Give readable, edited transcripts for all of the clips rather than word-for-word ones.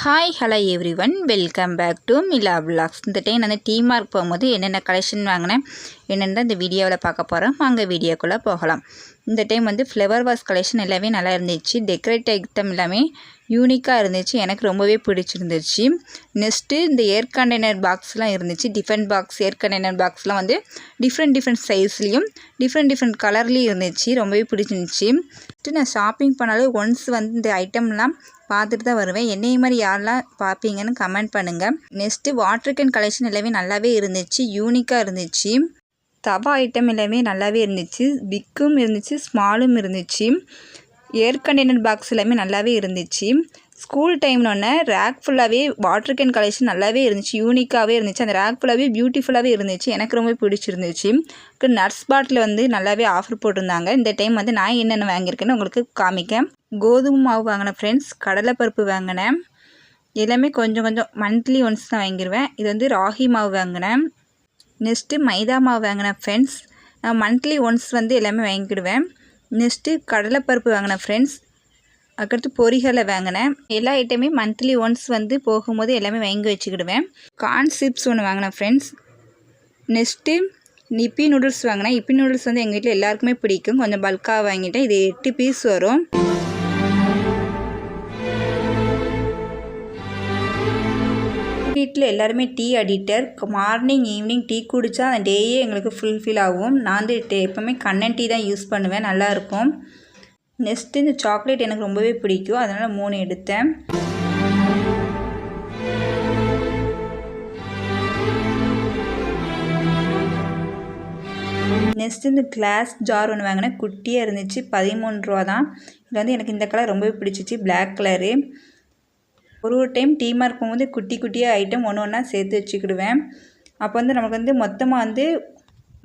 Hi hello everyone, welcome back to Mila vlogs. இந்த time நான் D mark போகும்போது என்னென்ன கலெக்ஷன் வாங்கினேன் என்னென்ன இந்த வீடியோவில் பார்க்க போகிறோம். அங்கே வீடியோக்குள்ளே போகலாம். இந்த டைம் ஃப்ளவர் வாஸ் கலெக்ஷன் எல்லாமே நல்லா இருந்துச்சு. டெக்கரேட் ஐட்டம் எல்லாமே யூனிக்காக இருந்துச்சு. எனக்கு ரொம்பவே பிடிச்சிருந்துச்சு. நெக்ஸ்ட்டு இந்த ஏர் கண்டெய்னர் பாக்ஸ்லாம் இருந்துச்சு. டிஃப்ரெண்ட் பாக்ஸ் ஏர் கண்டெய்னர் பாக்ஸ்லாம் டிஃப்ரெண்ட் சைஸ்லேயும் டிஃப்ரெண்ட் கலர்லேயும் இருந்துச்சு. ரொம்பவே பிடிச்சிருந்துச்சு. நான் ஷாப்பிங் பண்ணாலும் ஒன்ஸ் இந்த ஐட்டம்லாம் பார்த்துட்டு தான் வருவேன். என்னைய மாதிரி யாரெல்லாம் பார்ப்பீங்கன்னு கமெண்ட் பண்ணுங்கள். நெக்ஸ்ட்டு வாட்டர் கேன் கலெக்ஷன் எல்லாமே நல்லாவே இருந்துச்சு. யூனிக்காக இருந்துச்சு. தவா ஐட்டம் எல்லாமே நல்லாவே இருந்துச்சு. பிக்கும் இருந்துச்சு, ஸ்மாலும் இருந்துச்சு. ஏர் கண்டெய்னர் பாக்ஸ் எல்லாமே நல்லாவே இருந்துச்சு. ஸ்கூல் டைம்னோடனே ரேக் ஃபுல்லாகவே வாட்டர் கேன் கலெக்ஷன் நல்லாவே இருந்துச்சு. யூனிக்காகவே இருந்துச்சு. அந்த ரேக் ஃபுல்லாகவே பியூட்டிஃபுல்லாகவே இருந்துச்சு. எனக்கு ரொம்ப பிடிச்சிருந்துச்சு. நட்ஸ் பாட்டில் நல்லாவே ஆஃபர் போட்டிருந்தாங்க. இந்த டைம் நான் என்னென்ன வாங்கியிருக்கேன்னு உங்களுக்கு காமிக்கேன். கோதுமை மாவு வாங்கினேன் ஃப்ரெண்ட்ஸ். கடலைப்பருப்பு வாங்கினேன். எல்லாமே கொஞ்சம் மந்த்லி ஒன்ஸ் தான் வாங்கிடுவேன். இது ராகி மாவு வாங்கினேன். நெக்ஸ்ட்டு மைதா மாவு வாங்கினேன் ஃப்ரெண்ட்ஸ். நான் மந்த்லி ஒன்ஸ் எல்லாமே வாங்கிக்கிடுவேன். நெக்ஸ்ட்டு கடலைப்பருப்பு வாங்கினேன் ஃப்ரெண்ட்ஸ். அதுக்கடுத்து பொரிகளை வாங்கினேன். எல்லா ஐட்டமே மந்த்லி ஒன்ஸ் போகும்போது எல்லாமே வாங்கி வச்சுக்கிடுவேன். கார்ன் சிப்ஸ் ஒன்று வாங்கினேன் ஃப்ரெண்ட்ஸ். நெக்ஸ்ட்டு இப்பி நூடுல்ஸ் வாங்கினேன். இப்பி நூடுல்ஸ் எங்கள் வீட்டில் எல்லாருக்குமே பிடிக்கும். கொஞ்சம் பல்காக வாங்கிட்டேன். இது 8 பீஸ் வரும். வீட்டில் எல்லாருமே டீ அடிக்டர். மார்னிங் ஈவினிங் டீ குடித்தா அந்த டேயே எங்களுக்கு ஃபுல்ஃபில் ஆகும். நான் எப்போவுமே கண்ணன் டீ தான் யூஸ் பண்ணுவேன். நல்லாயிருக்கும். நெக்ஸ்ட்டு இந்த சாக்லேட் எனக்கு ரொம்பவே பிடிக்கும். அதனால் 3 எடுத்தேன். நெக்ஸ்ட்டு இந்த கிளாஸ் ஜார் ஒன்று வாங்கினேன். குட்டியாக இருந்துச்சு. 13 ரூபா தான். இது எனக்கு இந்த கலர் ரொம்பவே பிடிச்சிச்சு. Black colour. ஒரு டைம் டீ மார்க் போகும்போது குட்டியாக ஐட்டம் ஒன்று சேர்த்து வச்சுக்கிடுவேன். அப்போ நமக்கு மொத்தமாக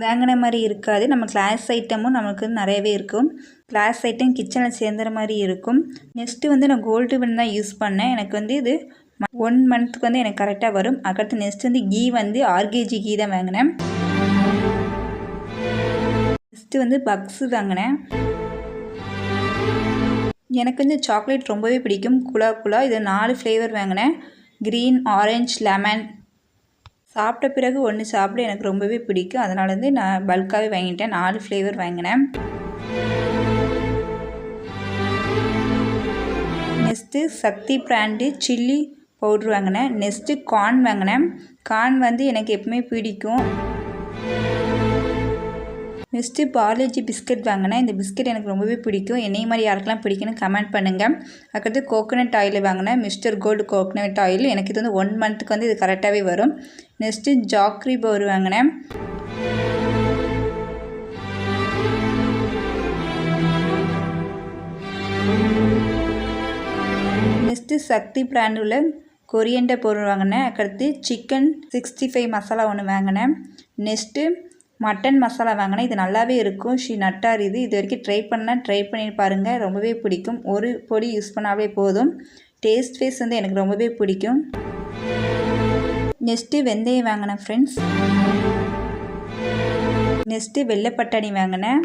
வாங்கின மாதிரி இருக்காது. நம்ம கிளாஸ் ஐட்டமும் நமக்கு நிறையவே இருக்கும். கிளாஸ் ஐட்டம் கிச்சனில் சேர்ந்துற மாதிரி இருக்கும். நெக்ஸ்ட்டு நான் கோல்டு பென் தான் யூஸ் பண்ணேன். எனக்கு இது 1 மந்த்துக்கு எனக்கு கரெக்டாக வரும். அதுக்கடுத்து நெக்ஸ்ட்டு கீ RKG கீ தான் வாங்கினேன். நெக்ஸ்ட்டு பக்ஸு வாங்கினேன். எனக்கு சாக்லேட் ரொம்பவே பிடிக்கும். குலா இது 4 ஃப்ளேவர் வாங்கினேன். Green, orange, lemon. சாப்பிட்ட பிறகு ஒன்று சாப்பிட எனக்கு ரொம்பவே பிடிக்கும். அதனால நான் பல்காகவே வாங்கிட்டேன். 4 ஃப்ளேவர் வாங்கினேன். நெக்ஸ்ட்டு சக்தி பிராண்டு சில்லி பவுட்ரு வாங்கினேன். நெக்ஸ்ட்டு கார்ன் வாங்கினேன். கார்ன் எனக்கு எப்பவுமே பிடிக்கும். நெக்ஸ்ட்டு பார்லேஜி பிஸ்கட் வாங்கினேன். இந்த பிஸ்கட் எனக்கு ரொம்பவே பிடிக்கும். என்னைய மாதிரி யாருக்கெல்லாம் பிடிக்குன்னு கமெண்ட் பண்ணுங்கள். அதுக்கடுத்து கோகோனட் ஆயில் வாங்கினேன். Mister gold coconut oil. எனக்கு இது 1 மந்த்துக்கு இது கரெக்டாகவே வரும். நெக்ஸ்ட்டு ஜாக்ரி பவுர் வாங்கினேன். நெக்ஸ்ட்டு சக்தி பிராண்டில் கொரியண்டர் பவுடர் வாங்கினேன். அதுக்கடுத்து சிக்கன் 65 மசாலா ஒன்று வாங்கினேன். நெக்ஸ்ட்டு மட்டன் மசாலா வாங்கினேன். இது நல்லாவே இருக்கும். நட்டார் இது வரைக்கும் ட்ரை பண்ணி பாருங்கள். ரொம்பவே பிடிக்கும். ஒரு பொடி யூஸ் பண்ணாலே போதும். டேஸ்ட் ஃபேஸ் எனக்கு ரொம்பவே பிடிக்கும். நெக்ஸ்ட்டு வெந்தயம் வாங்கினேன் ஃப்ரெண்ட்ஸ். நெக்ஸ்ட்டு வெள்ளை பட்டாணி வாங்கினேன்.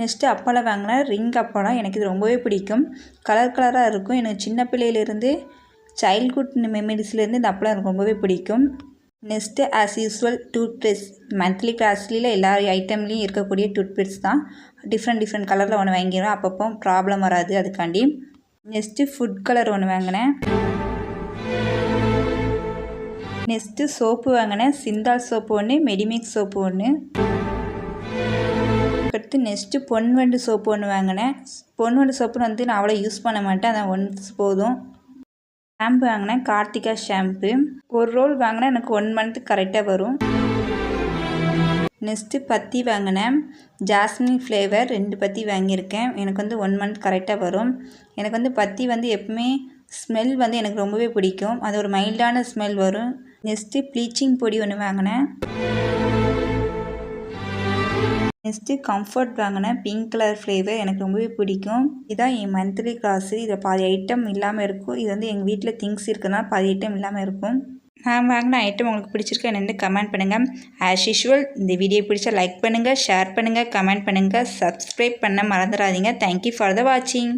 நெக்ஸ்ட்டு அப்பளம் வாங்கினேன். ரிங் அப்பளம். எனக்கு இது ரொம்பவே பிடிக்கும். கலராக இருக்கும். எனக்கு சின்ன பிள்ளையிலேருந்து சைல்ட்ஹுட் மெமரிஸ்லேருந்து இந்த அப்பளம் எனக்கு ரொம்பவே பிடிக்கும். Next as usual toothpaste. Monthly கிளாஸ்லியில் எல்லா ஐட்டம்லேயும் இருக்கக்கூடிய டூத்பேஸ்ட் தான். டிஃப்ரெண்ட் கலரில் ஒன்று வாங்கிடுவேன். அப்பப்போ ப்ராப்ளம் வராது அதுக்காண்டி. நெக்ஸ்ட்டு ஃபுட் கலர் ஒன்று வாங்கினேன். நெக்ஸ்ட்டு சோப்பு வாங்கினேன். சிந்தால் சோப்பு ஒன்று, மெடிமிக்ஸ் சோப்பு ஒன்று. அடுத்து நெக்ஸ்ட்டு பொன்வண்டு சோப்பு ஒன்று வாங்கினேன். பொன்வண்டு சோப்பு நான் அவ்வளோ யூஸ் பண்ண மாட்டேன். அதான் ஒன்ஸ் போதும். ஷாம்பு வாங்கினேன். கார்த்திகா ஷாம்பு. ஒரு ரோல் வாங்கினேன். எனக்கு 1 மந்த்து கரெக்டாக வரும். நெக்ஸ்ட்டு பத்தி வாங்கினேன். ஜாஸ்மின் ஃப்ளேவர் 2 பத்தி வாங்கியிருக்கேன். எனக்கு 1 மந்த் கரெக்டாக வரும். எனக்கு பத்தி எப்பவுமே ஸ்மெல் எனக்கு ரொம்பவே பிடிக்கும். அது ஒரு மைல்டான ஸ்மெல் வரும். நெக்ஸ்ட்டு ப்ளீச்சிங் பொடி ஒன்று வாங்கினேன். நெக்ஸ்ட்டு கம்ஃபர்ட் வாங்கினேன். பிங்க் கலர் ஃப்ளேவர் எனக்கு ரொம்பவே பிடிக்கும். இதுதான் என் மந்த்லி கிளாஸு. இதில் பாதி ஐட்டம் இல்லாமல் இருக்கும். இது எங்கள் வீட்டில் திங்ஸ் இருக்கிறதுனால பாதி ஐட்டம் இல்லாமல் இருக்கும். நான் வாங்கின ஐட்டம் உங்களுக்கு பிடிச்சிருக்கா என்னென்னு கமெண்ட் பண்ணுங்கள். ஆஸ் யூஷுவல் இந்த வீடியோ பிடிச்சா லைக் பண்ணுங்கள், ஷேர் பண்ணுங்கள், கமெண்ட் பண்ணுங்கள், சப்ஸ்கிரைப் பண்ண மறந்துடாதீங்க. தேங்க்யூ ஃபார் த வாட்சிங்.